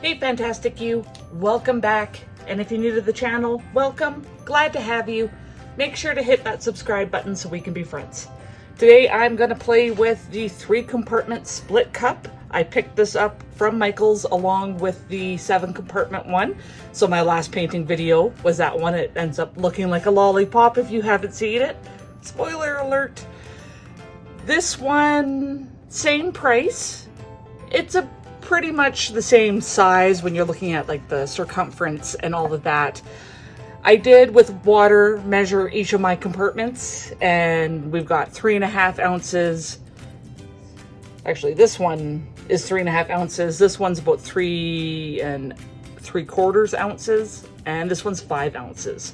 Hey fantastic you, welcome back. And if you're new to the channel, welcome, glad to have you. Make sure to hit that subscribe button so we can be friends. Today I'm gonna play with the 3-compartment split cup. I picked this up from Michael's along with the 7-compartment one. So my last painting video was that one. It ends up looking like a lollipop if you haven't seen it. Spoiler alert. This one, same price. It's a pretty much the same size when you're looking at like the circumference and all of that. I did with water measure each of my compartments, and we've got 3.5 ounces. Actually, this one is 3.5 ounces. This one's about 3 3/4 ounces, and this one's 5 ounces.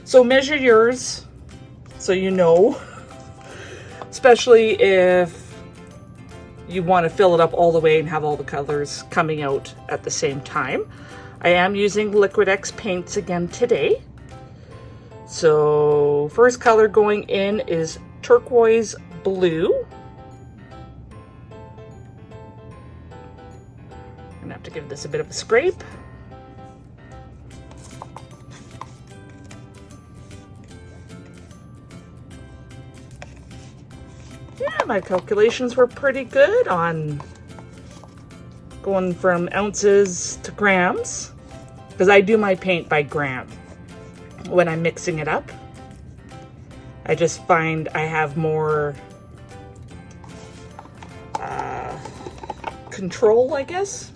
So measure yours so you know, especially if you want to fill it up all the way and have all the colors coming out at the same time. I am using Liquitex paints again today. So first color going in is turquoise blue. I'm gonna have to give this a bit of a scrape. Yeah, my calculations were pretty good on going from ounces to grams, because I do my paint by gram when I'm mixing it up. I just find I have more control, I guess.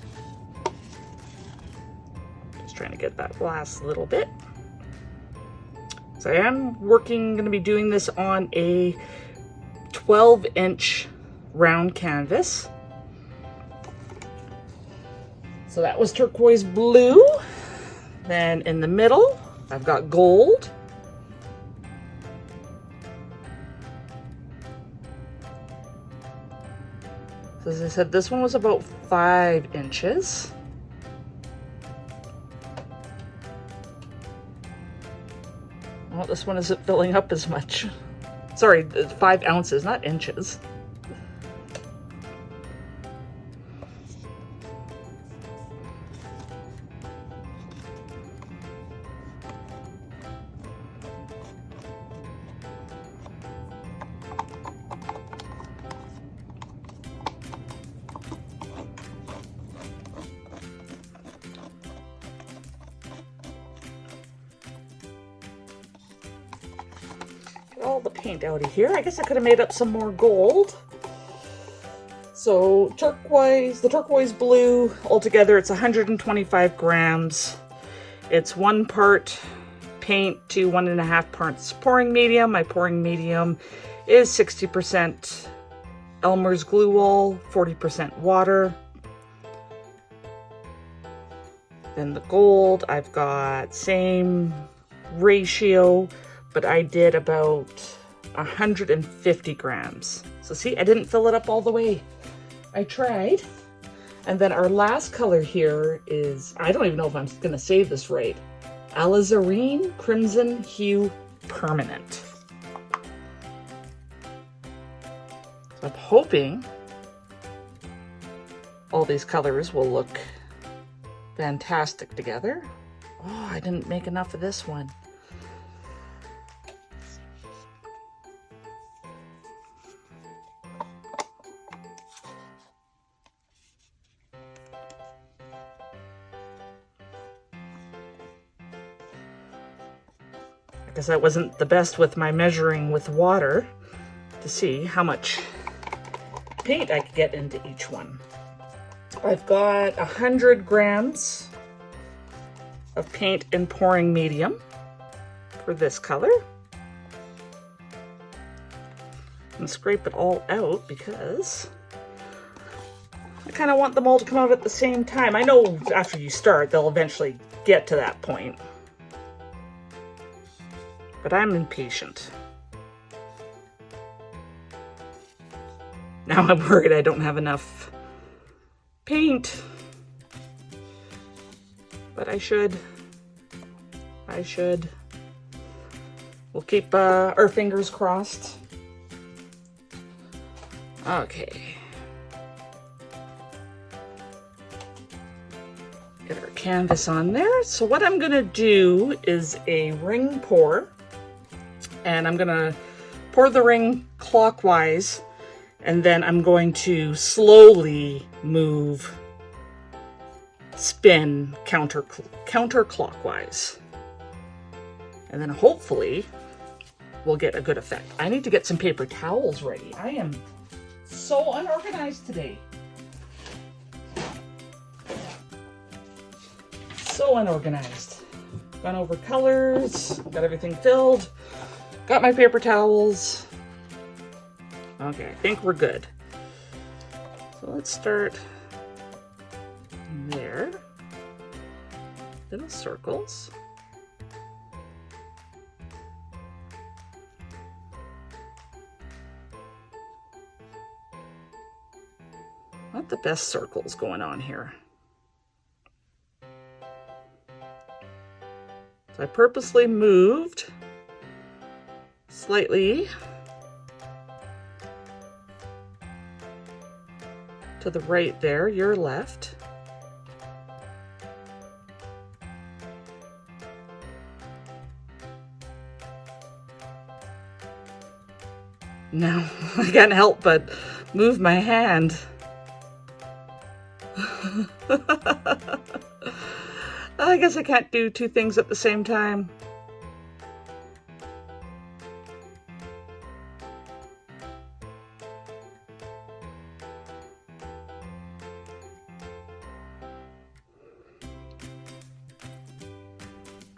Just trying to get that last little bit. So I am going to be doing this on a 12-inch round canvas. So that was turquoise blue. Then in the middle, I've got gold. So as I said, this one was about 5 inches. Well, this one isn't filling up as much. Sorry, 5 ounces, not inches. All the paint out of here. I guess I could have made up some more gold. So the turquoise blue, altogether it's 125 grams. It's 1 part paint to 1.5 parts pouring medium. My pouring medium is 60% Elmer's glue wool, 40% water. Then the gold, I've got same ratio, but I did about 150 grams. So see, I didn't fill it up all the way. I tried. And then our last color here is, I don't even know if I'm gonna say this right, alizarin crimson hue permanent. So I'm hoping all these colors will look fantastic together. Oh, I didn't make enough of this one. Because I wasn't the best with my measuring with water to see how much paint I could get into each one. I've got 100 grams of paint in pouring medium for this color. I'm gonna scrape it all out because I kind of want them all to come out at the same time. I know after you start, they'll eventually get to that point. But I'm impatient. Now I'm worried I don't have enough paint. But I should. We'll keep our fingers crossed. Okay. canvas on there. So what I'm gonna do is a ring pour, and I'm gonna pour the ring clockwise, and then I'm going to slowly spin counterclockwise. And then hopefully we'll get a good effect. I need to get some paper towels ready. I am so unorganized today. So unorganized. Gone over colors, got everything filled, got my paper towels. Okay, I think we're good. So let's start there. Little circles. Not the best circles going on here. So I purposely moved slightly to the right there, your left. Now I can't help but move my hand. I guess I can't do two things at the same time.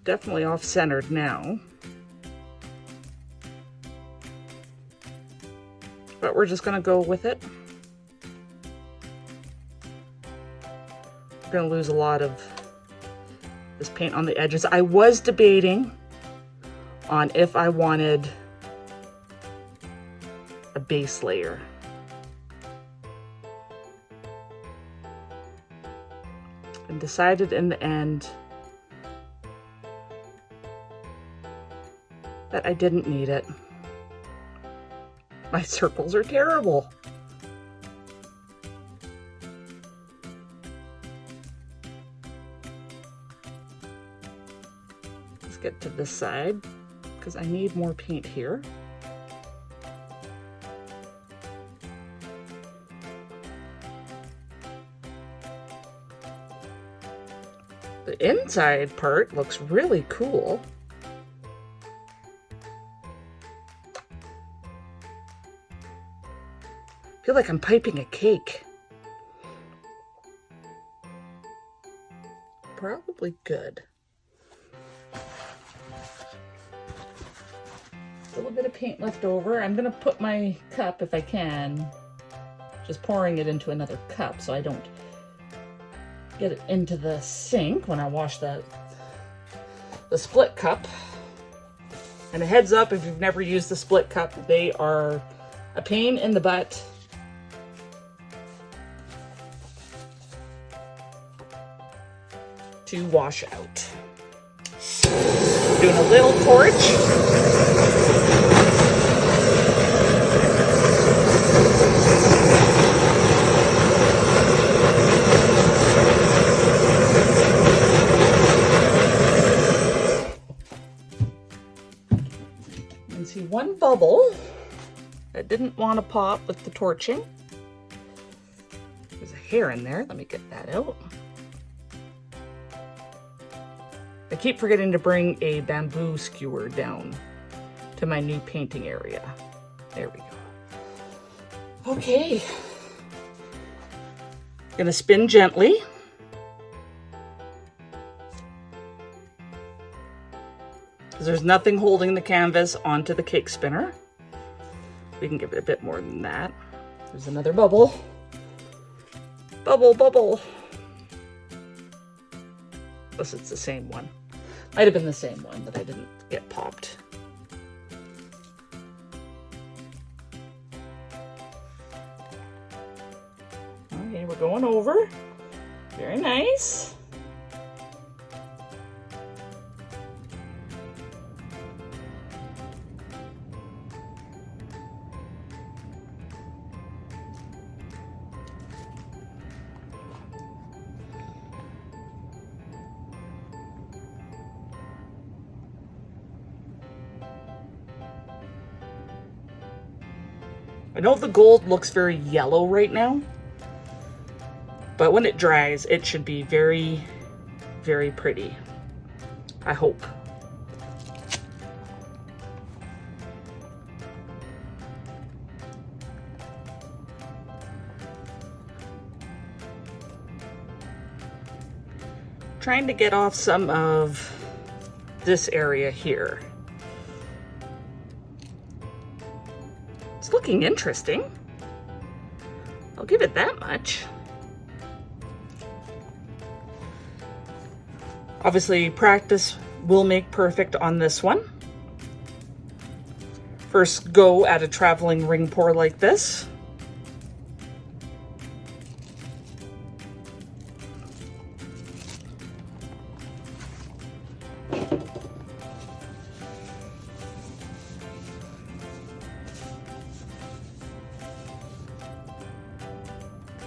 Definitely off-centered now. But we're just gonna go with it. We're gonna lose a lot of this paint on the edges. I was debating on if I wanted a base layer. And decided in the end that I didn't need it. My circles are terrible. Let's get to this side because I need more paint here. The inside part looks really cool. I feel like I'm piping a cake. Probably good. A little bit of paint left over. I'm gonna put my cup, if I can, just pouring it into another cup so I don't get it into the sink when I wash the split cup. And a heads up, if you've never used the split cup, they are a pain in the butt. To wash out. Doing a little torch. You can see one bubble that didn't want to pop with the torching. There's a hair in there. Let me get that out. I keep forgetting to bring a bamboo skewer down to my new painting area. There we go. Okay. Gonna spin gently. Because there's nothing holding the canvas onto the cake spinner. We can give it a bit more than that. There's another bubble. Bubble, bubble. Unless it's the same one. Might have been the same one that I didn't get popped. Okay, we're going over. Very nice. I know the gold looks very yellow right now, but when it dries, it should be very, very pretty. I hope. Trying to get off some of this area here. It's looking interesting. I'll give it that much. Obviously, practice will make perfect on this one. First go at a traveling ring pour like this.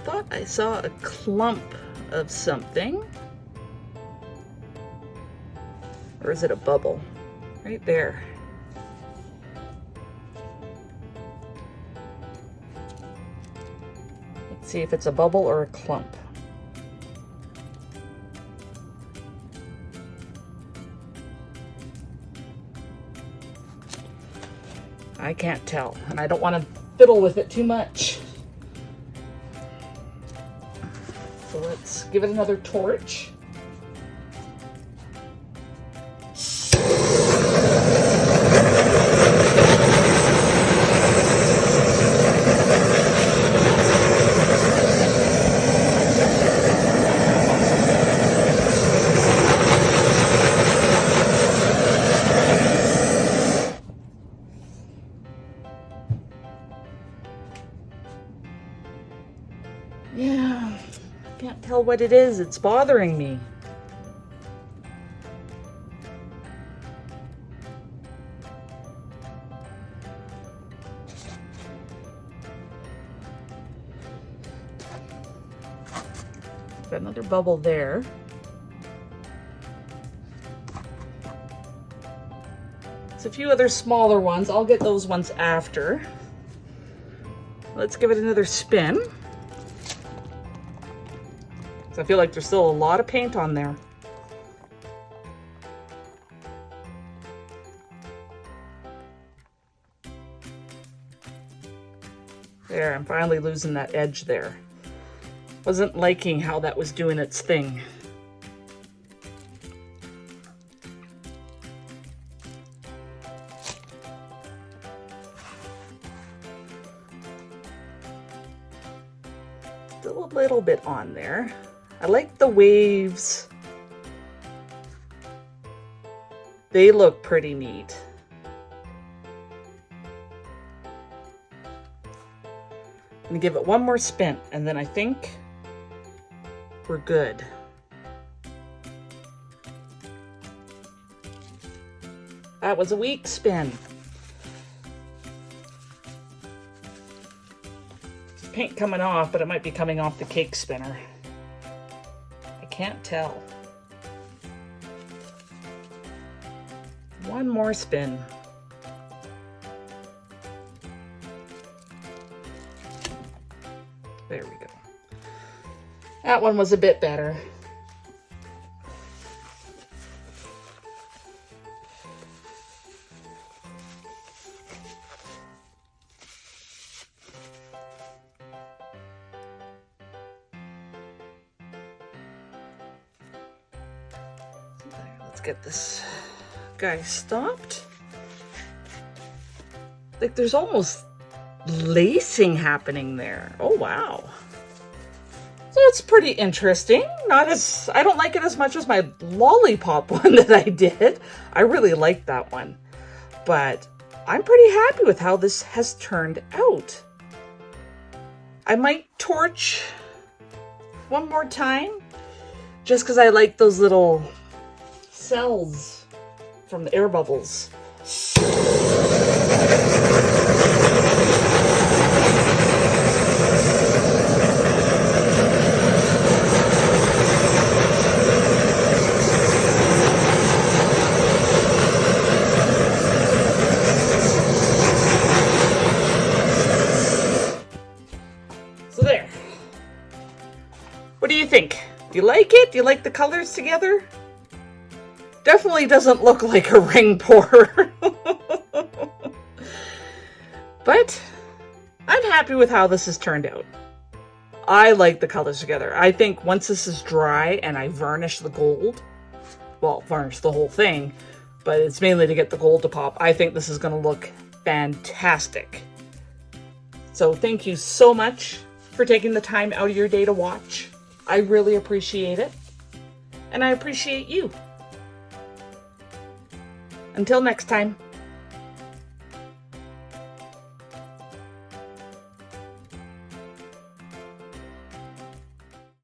Thought I saw a clump of something. Or is it a bubble? Right there. Let's see if it's a bubble or a clump. I can't tell, and I don't want to fiddle with it too much. So let's give it another torch. Yeah, I can't tell what it is. It's bothering me. Got another bubble there. There's a few other smaller ones. I'll get those ones after. Let's give it another spin. I feel like there's still a lot of paint on there. There, I'm finally losing that edge there. Wasn't liking how that was doing its thing. Still a little bit on there. I like the waves. They look pretty neat. I'm gonna give it one more spin and then I think we're good. That was a weak spin. There's paint coming off, but it might be coming off the cake spinner. Can't tell. One more spin. There we go. That one was a bit better. Let's get this guy stopped. Like there's almost lacing happening there. Oh wow. So it's pretty interesting. Not as, I don't like it as much as my lollipop one that I did. I really like that one. But I'm pretty happy with how this has turned out. I might torch one more time just because I like those little cells from the air bubbles. you think? Do you like it? Do you like the colors together? Definitely doesn't look like a ring pour. But I'm happy with how this has turned out. I like the colors together. I think once this is dry and I varnish the gold, well, varnish the whole thing, but it's mainly to get the gold to pop, I think this is going to look fantastic. So thank you so much for taking the time out of your day to watch. I really appreciate it. And I appreciate you. Until next time.